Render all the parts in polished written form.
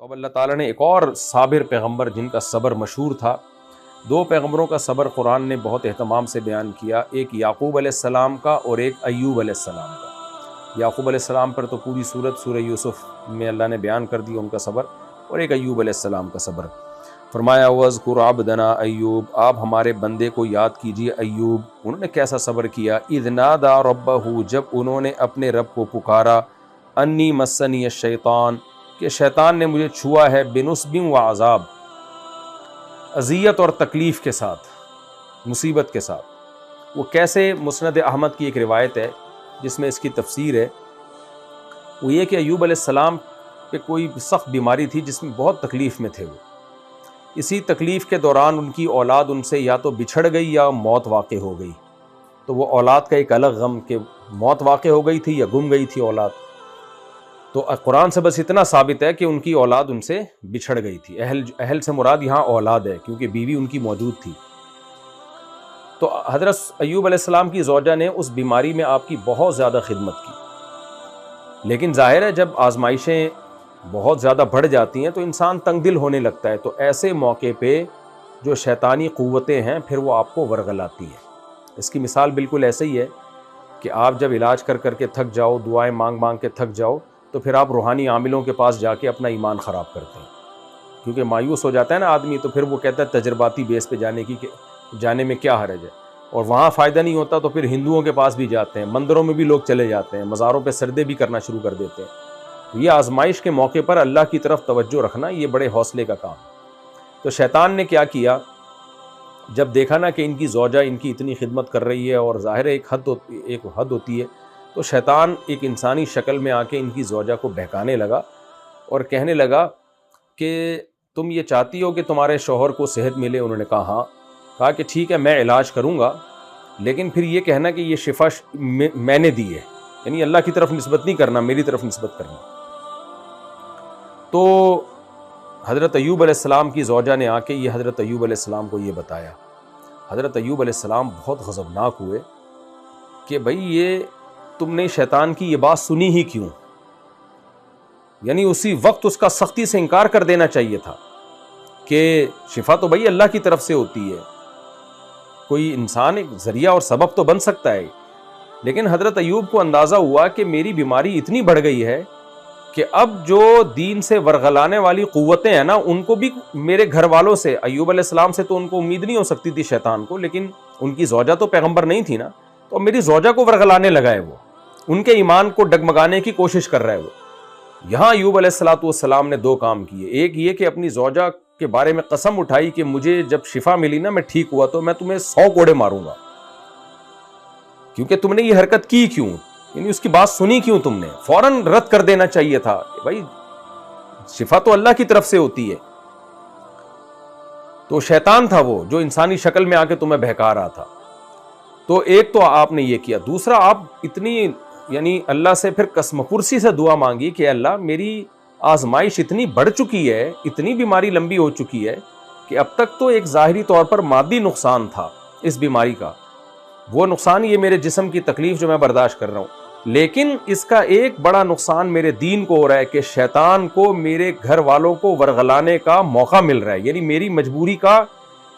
تو اب اللہ تعالیٰ نے ایک اور صابر پیغمبر جن کا صبر مشہور تھا، دو پیغمبروں کا صبر قرآن نے بہت اہتمام سے بیان کیا، ایک یعقوب علیہ السلام کا اور ایک ایوب علیہ السلام کا۔ یعقوب علیہ السلام پر تو پوری سورہ یوسف میں اللہ نے بیان کر دیا ان کا صبر، اور ایک ایوب علیہ السلام کا صبر۔ فرمایا وَاذْكُرْ عَبْدَنَا ایوب، آپ ہمارے بندے کو یاد کیجئے ایوب، انہوں نے کیسا صبر کیا۔ اِذْ نَادَىٰ رَبَّهُ، جب انہوں نے اپنے رب کو پکارا، انی مسنی الشیطان، کہ شیطان نے مجھے چھوا ہے، بنصب و عذاب، اذیت اور تکلیف کے ساتھ، مصیبت کے ساتھ۔ وہ کیسے؟ مسند احمد کی ایک روایت ہے جس میں اس کی تفسیر ہے، وہ یہ کہ ایوب علیہ السلام پہ کوئی سخت بیماری تھی جس میں بہت تکلیف میں تھے وہ۔ اسی تکلیف کے دوران ان کی اولاد ان سے یا تو بچھڑ گئی یا موت واقع ہو گئی، تو وہ اولاد کا ایک الگ غم کہ موت واقع ہو گئی تھی یا گم گئی تھی اولاد۔ تو قرآن سے بس اتنا ثابت ہے کہ ان کی اولاد ان سے بچھڑ گئی تھی۔ اہل سے مراد یہاں اولاد ہے، کیونکہ بیوی ان کی موجود تھی۔ تو حضرت ایوب علیہ السلام کی زوجہ نے اس بیماری میں آپ کی بہت زیادہ خدمت کی، لیکن ظاہر ہے جب آزمائشیں بہت زیادہ بڑھ جاتی ہیں تو انسان تنگ دل ہونے لگتا ہے، تو ایسے موقع پہ جو شیطانی قوتیں ہیں پھر وہ آپ کو ورغلاتی ہیں۔ اس کی مثال بالکل ایسے ہی ہے کہ آپ جب علاج کر کر کے تھک جاؤ، دعائیں مانگ مانگ کے تھک جاؤ، تو پھر آپ روحانی عاملوں کے پاس جا کے اپنا ایمان خراب کرتے ہیں، کیونکہ مایوس ہو جاتا ہے نا آدمی، تو پھر وہ کہتا ہے تجرباتی بیس پہ جانے میں کیا حرج ہے، اور وہاں فائدہ نہیں ہوتا تو پھر ہندوؤں کے پاس بھی جاتے ہیں، مندروں میں بھی لوگ چلے جاتے ہیں، مزاروں پہ سجدے بھی کرنا شروع کر دیتے ہیں۔ تو یہ آزمائش کے موقع پر اللہ کی طرف توجہ رکھنا یہ بڑے حوصلے کا کام ہے۔ تو شیطان نے کیا کیا، جب دیکھا نا کہ ان کی زوجہ ان کی اتنی خدمت کر رہی ہے اور ظاہر ہے ایک حد ہوتی ہے، تو شیطان ایک انسانی شکل میں آ کے ان کی زوجہ کو بہکانے لگا اور کہنے لگا کہ تم یہ چاہتی ہو کہ تمہارے شوہر کو صحت ملے؟ انہوں نے کہا ہاں۔ کہا کہ ٹھیک ہے میں علاج کروں گا، لیکن پھر یہ کہنا کہ یہ شفا میں نے دی ہے، یعنی اللہ کی طرف نسبت نہیں کرنا، میری طرف نسبت کرنا۔ تو حضرت ایوب علیہ السلام کی زوجہ نے آ کے یہ حضرت ایوب علیہ السلام کو یہ بتایا۔ حضرت ایوب علیہ السلام بہت غضبناک ہوئے کہ بھئی یہ تم نے شیطان کی یہ بات سنی ہی کیوں؟ یعنی اسی وقت اس کا سختی سے انکار کر دینا چاہیے تھا کہ شفا تو بھئی اللہ کی طرف سے ہوتی ہے، کوئی انسان ایک ذریعہ اور سبب تو بن سکتا ہے۔ لیکن حضرت ایوب کو اندازہ ہوا کہ میری بیماری اتنی بڑھ گئی ہے کہ اب جو دین سے ورغلانے والی قوتیں ہیں نا، ان کو بھی میرے گھر والوں سے، ایوب علیہ السلام سے تو ان کو امید نہیں ہو سکتی تھی شیطان کو، لیکن ان کی زوجہ تو پیغمبر نہیں تھی نا، تو میری زوجہ کو ورغلانے لگا ہے، وہ ان کے ایمان کو ڈگمگانے کی کوشش کر رہا ہے وہ۔ یہاں ایوب علیہ السلام نے دو کام کیے، ایک یہ کہ اپنی زوجہ کے بارے میں قسم اٹھائی کہ مجھے جب شفا ملی نا، میں ٹھیک ہوا، تو میں تمہیں 100 کوڑے ماروں گا، کیونکہ تم نے یہ حرکت کی کیوں، یعنی اس کی بات سنی کیوں؟ تم نے فوراً رد کر دینا چاہیے تھا کہ بھائی شفا تو اللہ کی طرف سے ہوتی ہے۔ تو شیطان تھا وہ جو انسانی شکل میں آ کے تمہیں بہکا رہا تھا۔ تو ایک تو آپ نے یہ کیا، دوسرا آپ اتنی یعنی اللہ سے پھر قسم پرسی سے دعا مانگی کہ اللہ میری آزمائش اتنی بڑھ چکی ہے، اتنی بیماری لمبی ہو چکی ہے کہ اب تک تو ایک ظاہری طور پر مادی نقصان تھا اس بیماری کا، وہ نقصان یہ میرے جسم کی تکلیف جو میں برداشت کر رہا ہوں، لیکن اس کا ایک بڑا نقصان میرے دین کو ہو رہا ہے کہ شیطان کو میرے گھر والوں کو ورغلانے کا موقع مل رہا ہے، یعنی میری مجبوری کا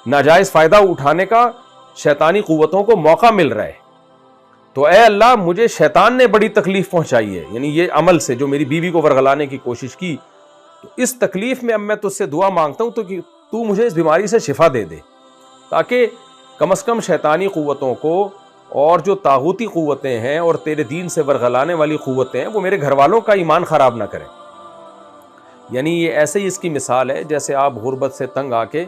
ناجائز فائدہ اٹھانے کا شیطانی قوتوں کو موقع مل رہا ہے۔ تو اے اللہ مجھے شیطان نے بڑی تکلیف پہنچائی ہے، یعنی یہ عمل سے جو میری بیوی کو ورغلانے کی کوشش کی، تو اس تکلیف میں اب میں تجھ سے دعا مانگتا ہوں تو کہ تو مجھے اس بیماری سے شفا دے دے، تاکہ کم از کم شیطانی قوتوں کو اور جو طاغوتی قوتیں ہیں اور تیرے دین سے ورغلانے والی قوتیں ہیں وہ میرے گھر والوں کا ایمان خراب نہ کریں۔ یعنی یہ ایسے ہی اس کی مثال ہے جیسے آپ غربت سے تنگ آ کے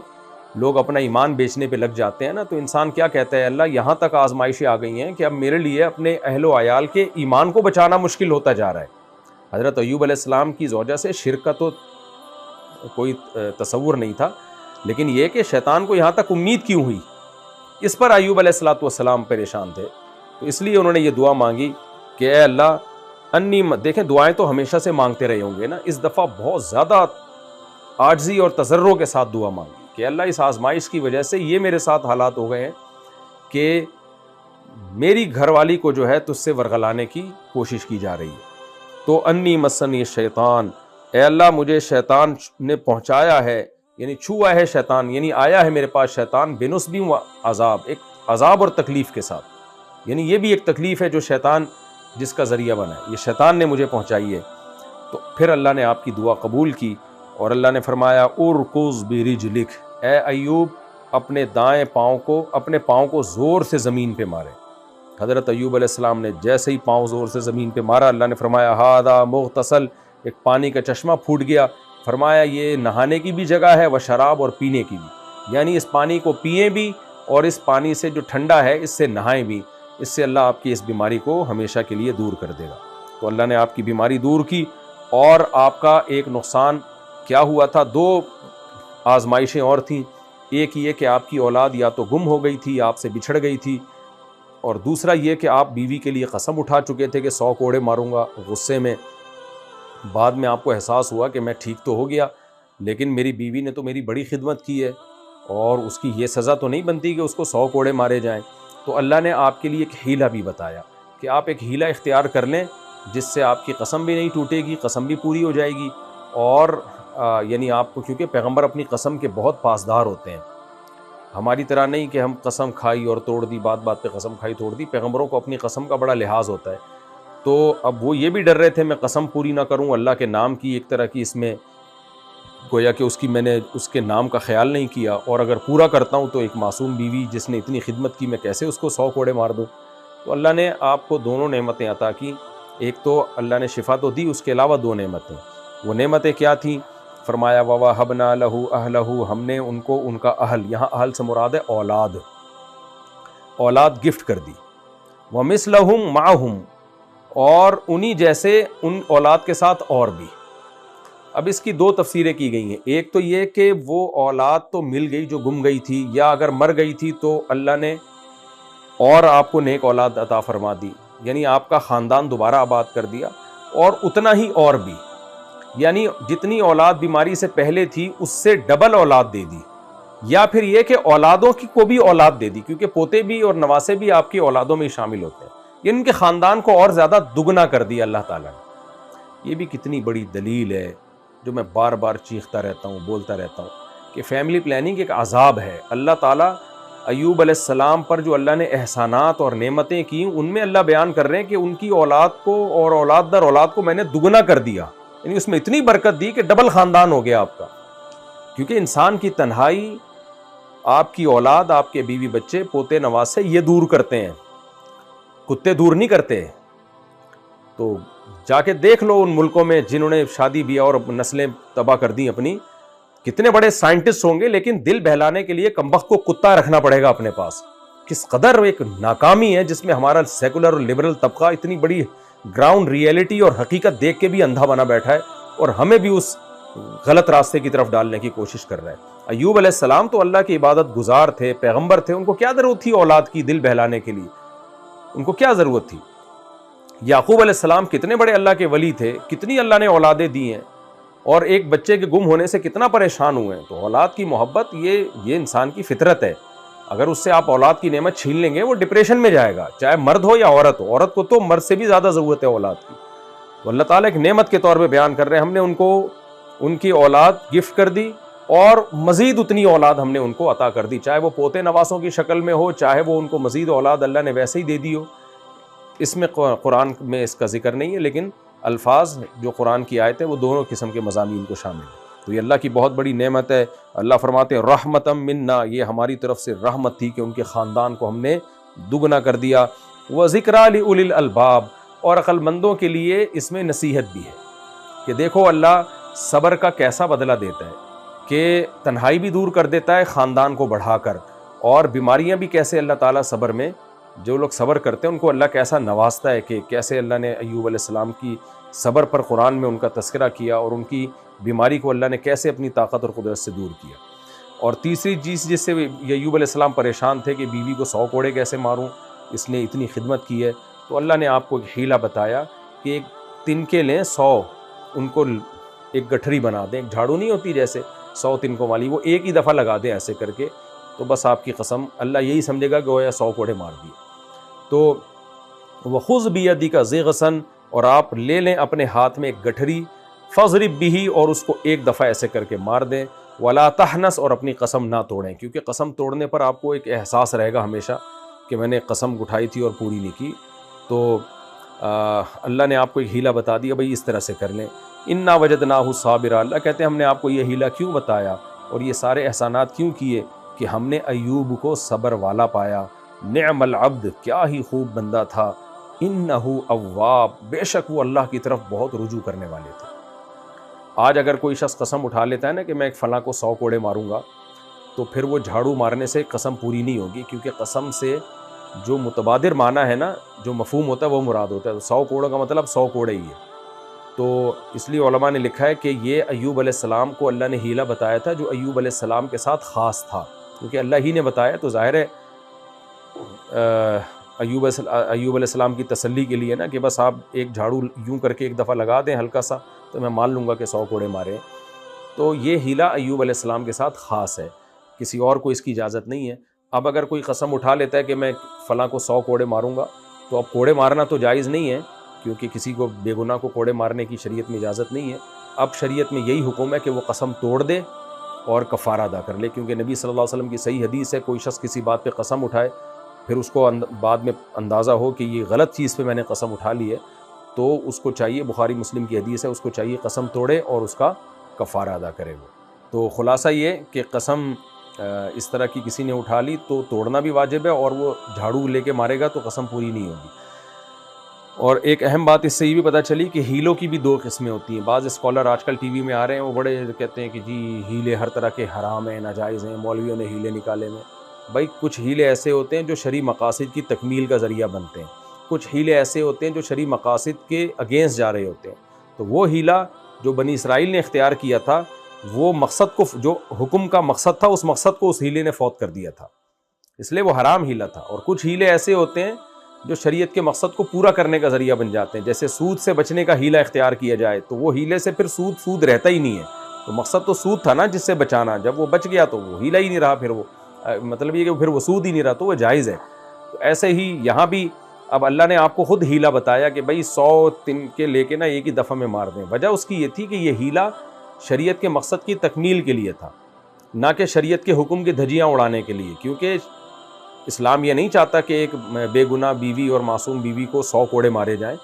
لوگ اپنا ایمان بیچنے پہ لگ جاتے ہیں نا، تو انسان کیا کہتا ہے، اللہ یہاں تک آزمائشیں آ گئی ہیں کہ اب میرے لیے اپنے اہل و عیال کے ایمان کو بچانا مشکل ہوتا جا رہا ہے۔ حضرت ایوب علیہ السلام کی زوجہ سے شرک کا تو کوئی تصور نہیں تھا، لیکن یہ کہ شیطان کو یہاں تک امید کیوں ہوئی، اس پر ایوب علیہ السلام پریشان تھے۔ تو اس لیے انہوں نے یہ دعا مانگی کہ اے اللہ انی، دیکھیں دعائیں تو ہمیشہ سے مانگتے رہے ہوں گے نا، اس دفعہ بہت زیادہ عاجزی اور تضرع کے ساتھ دعا مانگی کہ اللہ اس آزمائش کی وجہ سے یہ میرے ساتھ حالات ہو گئے ہیں کہ میری گھر والی کو جو ہے تجھ سے ورغلانے کی کوشش کی جا رہی ہے۔ تو انی مسنی الشیطان، اے اللہ مجھے شیطان نے پہنچایا ہے، یعنی چھوا ہے شیطان، یعنی آیا ہے میرے پاس شیطان بنصب و عذاب، ایک عذاب اور تکلیف کے ساتھ، یعنی یہ بھی ایک تکلیف ہے جو شیطان جس کا ذریعہ بنا ہے، یہ شیطان نے مجھے پہنچائی ہے۔ تو پھر اللہ نے آپ کی دعا قبول کی اور اللہ نے فرمایا ارکض برجلک، اے ایوب اپنے دائیں پاؤں کو، اپنے پاؤں کو زور سے زمین پہ مارے۔ حضرت ایوب علیہ السلام نے جیسے ہی پاؤں زور سے زمین پہ مارا، اللہ نے فرمایا ہذا مغتسل، ایک پانی کا چشمہ پھوٹ گیا، فرمایا یہ نہانے کی بھی جگہ ہے، و شراب، اور پینے کی بھی، یعنی اس پانی کو پئیں بھی اور اس پانی سے جو ٹھنڈا ہے اس سے نہائیں بھی، اس سے اللہ آپ کی اس بیماری کو ہمیشہ کے لیے دور کر دے گا۔ تو اللہ نے آپ کی بیماری دور کی، اور آپ کا ایک نقصان کیا ہوا تھا، دو آزمائشیں اور تھیں، ایک یہ کہ آپ کی اولاد یا تو گم ہو گئی تھی، آپ سے بچھڑ گئی تھی، اور دوسرا یہ کہ آپ بیوی کے لیے قسم اٹھا چکے تھے کہ 100 کوڑے ماروں گا غصے میں۔ بعد میں آپ کو احساس ہوا کہ میں ٹھیک تو ہو گیا، لیکن میری بیوی نے تو میری بڑی خدمت کی ہے اور اس کی یہ سزا تو نہیں بنتی کہ اس کو 100 کوڑے مارے جائیں۔ تو اللہ نے آپ کے لیے ایک ہیلہ بھی بتایا کہ آپ ایک ہیلہ اختیار کر لیں جس سے آپ کی قسم بھی نہیں ٹوٹے گی، قسم بھی پوری ہو جائے گی، اور یعنی آپ کو، کیونکہ پیغمبر اپنی قسم کے بہت پاسدار ہوتے ہیں، ہماری طرح نہیں کہ ہم قسم کھائی اور توڑ دی، بات بات پہ قسم کھائی توڑ دی، پیغمبروں کو اپنی قسم کا بڑا لحاظ ہوتا ہے۔ تو اب وہ یہ بھی ڈر رہے تھے میں قسم پوری نہ کروں، اللہ کے نام کی ایک طرح کی اس میں گویا کہ میں نے اس کے نام کا خیال نہیں کیا، اور اگر پورا کرتا ہوں تو ایک معصوم بیوی جس نے اتنی خدمت کی میں کیسے اس کو 100 کوڑے مار دوں۔ تو اللہ نے آپ کو دونوں نعمتیں عطا کی، ایک تو اللہ نے شفا تو دی، اس کے علاوہ 2 نعمتیں، وہ نعمتیں کیا تھیں؟ فرمایا وَوَهَبْنَا لَهُ أَهْلَهُ، ہم نے ان کو ان کا اہل، یہاں اہل سے مراد ہے اولاد، اولاد گفٹ کر دی، وَمِثْلَهُمْ مَعَهُمْ، اور انہی جیسے ان اولاد کے ساتھ اور بھی۔ اب اس کی 2 تفسیریں کی گئی ہیں، ایک تو یہ کہ وہ اولاد تو مل گئی جو گم گئی تھی، یا اگر مر گئی تھی تو اللہ نے اور آپ کو نیک اولاد عطا فرما دی، یعنی آپ کا خاندان دوبارہ آباد کر دیا، اور اتنا ہی اور بھی، یعنی جتنی اولاد بیماری سے پہلے تھی اس سے ڈبل اولاد دے دی، یا پھر یہ کہ اولادوں کی کو بھی اولاد دے دی، کیونکہ پوتے بھی اور نواسے بھی آپ کی اولادوں میں شامل ہوتے ہیں، یعنی ان کے خاندان کو اور زیادہ دگنا کر دیا اللہ تعالیٰ نے۔ یہ بھی کتنی بڑی دلیل ہے جو میں بار بار چیختا رہتا ہوں، بولتا رہتا ہوں، کہ فیملی پلاننگ ایک عذاب ہے۔ اللہ تعالیٰ ایوب علیہ السلام پر جو اللہ نے احسانات اور نعمتیں کی، ان میں اللہ بیان کر رہے ہیں کہ ان کی اولاد کو اور اولاد در اولاد کو میں نے دگنا کر دیا، یعنی اس میں اتنی برکت دی کہ ڈبل خاندان ہو گیا آپ کا۔ کیونکہ انسان کی تنہائی آپ کی اولاد، آپ کے بیوی بچے، پوتے نواسے یہ دور کرتے ہیں، کتے دور نہیں کرتے۔ تو جا کے دیکھ لو ان ملکوں میں جنہوں نے شادی بیاہ اور نسلیں تباہ کر دی اپنی، کتنے بڑے سائنٹسٹ ہوں گے لیکن دل بہلانے کے لیے کمبخت کو کتا رکھنا پڑے گا اپنے پاس۔ کس قدر ایک ناکامی ہے جس میں ہمارا سیکولر اور لبرل طبقہ اتنی بڑی گراؤنڈ ریئلٹی اور حقیقت دیکھ کے بھی اندھا بنا بیٹھا ہے، اور ہمیں بھی اس غلط راستے کی طرف ڈالنے کی کوشش کر رہا ہے۔ ایوب علیہ السلام تو اللہ کی عبادت گزار تھے، پیغمبر تھے، ان کو کیا ضرورت تھی اولاد کی دل بہلانے کے لیے؟ ان کو کیا ضرورت تھی؟ یعقوب علیہ السلام کتنے بڑے اللہ کے ولی تھے، کتنی اللہ نے اولادیں دی ہیں، اور ایک بچے کے گم ہونے سے کتنا پریشان ہوئے ہیں۔ تو اولاد کی محبت یہ انسان کی فطرت ہے، اگر اس سے آپ اولاد کی نعمت چھین لیں گے وہ ڈپریشن میں جائے گا، چاہے مرد ہو یا عورت ہو، عورت کو تو مرد سے بھی زیادہ ضرورت ہے اولاد کی۔ تو اللہ تعالیٰ ایک نعمت کے طور پہ بیان کر رہے ہیں، ہم نے ان کو ان کی اولاد گفٹ کر دی، اور مزید اتنی اولاد ہم نے ان کو عطا کر دی، چاہے وہ پوتے نواسوں کی شکل میں ہو، چاہے وہ ان کو مزید اولاد اللہ نے ویسے ہی دے دی ہو۔ اس میں قرآن میں اس کا ذکر نہیں ہے، لیکن الفاظ جو قرآن کی آیت ہے وہ دونوں قسم کے مضامین کو شامل ہے۔ تو یہ اللہ کی بہت بڑی نعمت ہے۔ اللہ فرماتے ہیں رحمتم منا، یہ ہماری طرف سے رحمت تھی کہ ان کے خاندان کو ہم نے دگنا کر دیا۔ وذکریٰ لأولی الالباب، اور عقل مندوں کے لیے اس میں نصیحت بھی ہے کہ دیکھو اللہ صبر کا کیسا بدلہ دیتا ہے، کہ تنہائی بھی دور کر دیتا ہے خاندان کو بڑھا کر، اور بیماریاں بھی کیسے اللہ تعالیٰ صبر میں، جو لوگ صبر کرتے ہیں ان کو اللہ کیسا نوازتا ہے، کہ کیسے اللہ نے ایوب علیہ السلام کی صبر پر قرآن میں ان کا تذکرہ کیا، اور ان کی بیماری کو اللہ نے کیسے اپنی طاقت اور قدرت سے دور کیا۔ اور تیسری چیز جس سے ایوب علیہ السلام پریشان تھے کہ بیوی کو 100 کوڑے کیسے ماروں، اس نے اتنی خدمت کی ہے، تو اللہ نے آپ کو ایک حیلہ بتایا کہ ایک تنکے لیں 100، ان کو ایک گٹھری بنا دیں، ایک جھاڑو نہیں ہوتی جیسے 100 تنکوں والی، وہ ایک ہی دفعہ لگا دیں ایسے کر کے، تو بس آپ کی قسم اللہ یہی سمجھے گا کہ گویا 100 کوڑے مار دیے۔ تو وَخُذْ بِيَدِكَ ضِغْثًا، اور آپ لے لیں اپنے ہاتھ میں ایک گٹھری، فضرب بھی، اور اس کو ایک دفعہ ایسے کر کے مار دیں، ولا تحنس، اور اپنی قسم نہ توڑیں، کیونکہ قسم توڑنے پر آپ کو ایک احساس رہے گا ہمیشہ کہ میں نے قسم اٹھائی تھی اور پوری نہیں کی، تو اللہ نے آپ کو ایک ہیلہ بتا دیا بھئی اس طرح سے کر لیں۔ انا وجدناہ صابرا، اللہ کہتے ہیں ہم نے آپ کو یہ ہیلہ کیوں بتایا اور یہ سارے احسانات کیوں کیے کہ ہم نے ایوب کو صبر والا پایا، نعم العبد، کیا ہی خوب بندہ تھا، انہ اواب، بے شک وہ اللہ کی طرف بہت رجوع کرنے والے تھے۔ آج اگر کوئی شخص قسم اٹھا لیتا ہے نا کہ میں ایک فلاں کو 100 کوڑے ماروں گا، تو پھر وہ جھاڑو مارنے سے قسم پوری نہیں ہوگی، کیونکہ قسم سے جو متبادر معنی ہے نا، جو مفہوم ہوتا ہے وہ مراد ہوتا ہے، 100 کوڑوں کا مطلب 100 کوڑے ہی ہے۔ تو اس لیے علماء نے لکھا ہے کہ یہ ایوب علیہ السلام کو اللہ نے ہیلہ بتایا تھا جو ایوب علیہ السلام کے ساتھ خاص تھا، کیونکہ اللہ ہی نے بتایا تو ظاہر ہے ایوب علیہ السلام کی تسلی کے لیے نا کہ بس آپ ایک جھاڑو یوں کر کے ایک دفعہ لگا دیں ہلکا سا تو میں مان لوں گا کہ 100 کوڑے مارے۔ تو یہ ہیلہ ایوب علیہ السلام کے ساتھ خاص ہے، کسی اور کو اس کی اجازت نہیں ہے۔ اب اگر کوئی قسم اٹھا لیتا ہے کہ میں فلاں کو 100 کوڑے ماروں گا، تو اب کوڑے مارنا تو جائز نہیں ہے، کیونکہ کسی کو بے گناہ کو کوڑے مارنے کی شریعت میں اجازت نہیں ہے۔ اب شریعت میں یہی حکم ہے کہ وہ قسم توڑ دے اور کفارہ ادا کر لے، کیونکہ نبی صلی اللہ علیہ وسلم کی صحیح حدیث ہے، کوئی شخص کسی بات پہ قسم اٹھائے پھر اس کو بعد میں اندازہ ہو کہ یہ غلط چیز پہ میں نے قسم اٹھا لی ہے، تو اس کو چاہیے، بخاری مسلم کی حدیث ہے، اس کو چاہیے قسم توڑے اور اس کا کفارہ ادا کرے وہ۔ تو خلاصہ یہ کہ قسم اس طرح کی کسی نے اٹھا لی تو توڑنا بھی واجب ہے، اور وہ جھاڑو لے کے مارے گا تو قسم پوری نہیں ہوگی۔ اور ایک اہم بات اس سے یہ بھی پتہ چلی کہ ہیلوں کی بھی 2 قسمیں ہوتی ہیں۔ بعض اسکالر آج کل ٹی وی میں آ رہے ہیں، وہ بڑے کہتے ہیں کہ جی ہیلے ہر طرح کے حرام ہیں، ناجائز ہیں، مولویوں نے ہیلے نکالے ہیں۔ بھائی کچھ ہیلے ایسے ہوتے ہیں جو شرعی مقاصد کی تکمیل کا ذریعہ بنتے ہیں، کچھ ہیلے ایسے ہوتے ہیں جو شرعی مقاصد کے اگینسٹ جا رہے ہوتے ہیں۔ تو وہ ہیلہ جو بنی اسرائیل نے اختیار کیا تھا، وہ مقصد کو، جو حکم کا مقصد تھا، اس مقصد کو اس ہیلے نے فوت کر دیا تھا، اس لیے وہ حرام ہیلہ تھا۔ اور کچھ ہیلے ایسے ہوتے ہیں جو شریعت کے مقصد کو پورا کرنے کا ذریعہ بن جاتے ہیں، جیسے سود سے بچنے کا ہیلہ اختیار کیا جائے تو وہ ہیلے سے پھر سود رہتا ہی نہیں ہے۔ تو مقصد تو سود تھا نا جس سے بچانا، جب وہ بچ گیا تو وہ ہیلہ ہی نہیں رہا، پھر وہ مطلب یہ کہ پھر وہ سود ہی نہیں رہا، تو وہ جائز ہے۔ تو ایسے ہی یہاں بھی اب اللہ نے آپ کو خود ہیلہ بتایا کہ بھائی 100 تن کے لے کے نا ایک ہی دفعہ میں مار دیں۔ وجہ اس کی یہ تھی کہ یہ ہیلہ شریعت کے مقصد کی تکمیل کے لیے تھا، نہ کہ شریعت کے حکم کی دھجیاں اڑانے کے لیے، کیونکہ اسلام یہ نہیں چاہتا کہ ایک بے گناہ بیوی اور معصوم بیوی کو 100 کوڑے مارے جائیں،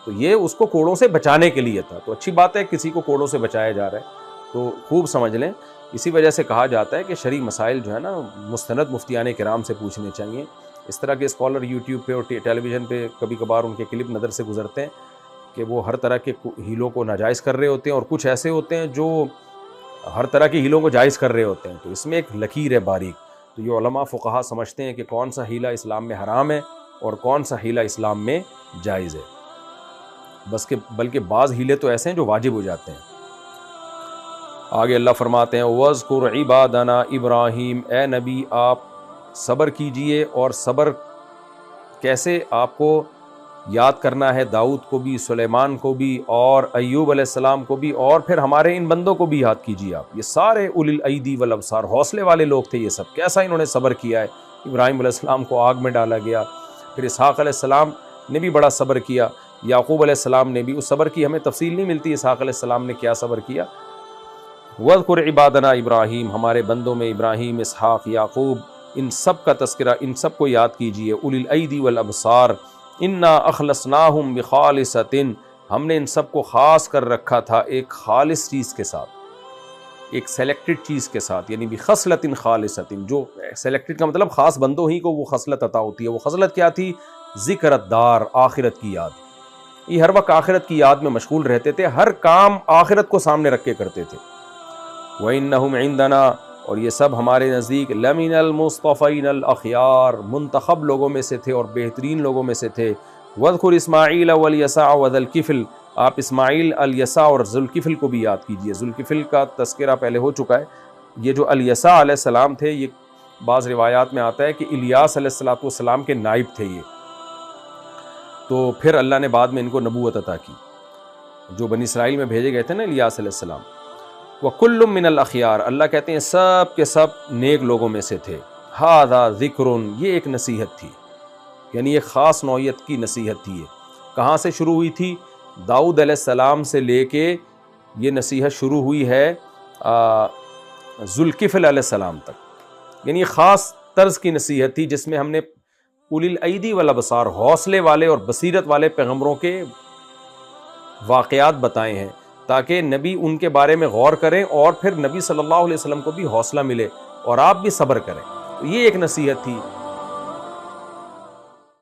تو یہ اس کو کوڑوں سے بچانے کے لیے تھا۔ تو اچھی بات ہے کسی کو کوڑوں سے بچایا جا رہا ہے، تو خوب سمجھ لیں۔ اسی وجہ سے کہا جاتا ہے کہ شرعی مسائل جو ہے نا مستند مفتیان کرام سے پوچھنے چاہیے۔ اس طرح کے اسکالر یوٹیوب پہ اور ٹیلی ویژن پہ کبھی کبھار ان کے کلپ نظر سے گزرتے ہیں کہ وہ ہر طرح کے ہیلوں کو ناجائز کر رہے ہوتے ہیں، اور کچھ ایسے ہوتے ہیں جو ہر طرح کے ہیلوں کو جائز کر رہے ہوتے ہیں۔ تو اس میں ایک لکیر ہے باریک، تو یہ علماء فقہا سمجھتے ہیں کہ کون سا ہیلہ اسلام میں حرام ہے اور کون سا ہیلہ اسلام میں جائز ہے، بلکہ بعض ہیلے تو ایسے ہیں جو واجب ہو جاتے ہیں۔ آگے اللہ فرماتے ہیں وَاذْكُرْ عِبَادَنَا ابراہیم، اے نبی آپ صبر کیجئے، اور صبر کیسے آپ کو یاد کرنا ہے، داؤد کو بھی، سلیمان کو بھی، اور ایوب علیہ السلام کو بھی، اور پھر ہمارے ان بندوں کو بھی یاد کیجئے آپ۔ یہ سارے اولی الایدی والابصار، حوصلے والے لوگ تھے یہ سب، کیسا انہوں نے صبر کیا ہے۔ ابراہیم علیہ السلام کو آگ میں ڈالا گیا، پھر اسحاق علیہ السلام نے بھی بڑا صبر کیا، یعقوب علیہ السلام نے بھی۔ اس صبر کی ہمیں تفصیل نہیں ملتی اسحاق علیہ السلام نے کیا صبر کیا۔ وَاذْكُرْ عِبَادَنَا ابراہیم، ہمارے بندوں میں ابراہیم، اسحاق، یعقوب، ان سب کا تذکرہ، ان سب کو یاد کیجئے۔ اولی الایدی والابصار انا اخلصناہم بخالصۃ، ہم نے ان سب کو خاص کر رکھا تھا ایک خالص چیز کے ساتھ، ایک سلیکٹڈ چیز کے ساتھ، یعنی بخصلۃ خالصۃ، جو سلیکٹڈ کا مطلب خاص بندوں ہی کو وہ خصلت عطا ہوتی ہے۔ وہ خصلت کیا تھی؟ ذکر الدار، آخرت کی یاد۔ یہ ہر وقت آخرت کی یاد میں مشغول رہتے تھے، ہر کام آخرت کو سامنے رکھ کے کرتے تھے۔ وَإِنَّهُمْ عِنْدَنَا، اور یہ سب ہمارے نزدیک، لَمِنَ الْمُصْطَفَيْنَ الْأَخْيَارِ، منتخب لوگوں میں سے تھے اور بہترین لوگوں میں سے تھے۔ وَاذْكُرْ إِسْمَاعِيلَ وَالْيَسَعَ وَذَا الْكِفْلِ، آپ اسماعیل، الیسع اور ذوالکفل کو بھی یاد کیجئے۔ ذوالکفل کا تذکرہ پہلے ہو چکا ہے۔ یہ جو الیسع علیہ السلام تھے، یہ بعض روایات میں آتا ہے کہ الیاس علیہ السلام کے نائب تھے یہ، تو پھر اللہ نے بعد میں ان کو نبوت عطا کی، جو بنی اسرائیل میں بھیجے گئے تھے نا الیاس علیہ السلام۔ وَكُلٌّ مِّنَ الْأَخْيَارِ، اللہ کہتے ہیں سب کے سب نیک لوگوں میں سے تھے۔ هَذَا ذِكْرٌ، یہ ایک نصیحت تھی، یعنی ایک خاص نوعیت کی نصیحت تھی۔ یہ کہاں سے شروع ہوئی تھی؟ داؤد علیہ السلام سے لے کے یہ نصیحت شروع ہوئی ہے ذوالکفل علیہ السلام تک، یعنی خاص طرز کی نصیحت تھی جس میں ہم نے اولی الایدی والابصار، حوصلے والے اور بصیرت والے پیغمبروں کے واقعات بتائے ہیں تاکہ نبی ان کے بارے میں غور کریں اور پھر نبی صلی اللہ علیہ وسلم کو بھی حوصلہ ملے اور آپ بھی صبر کریں۔ تو یہ ایک نصیحت تھی۔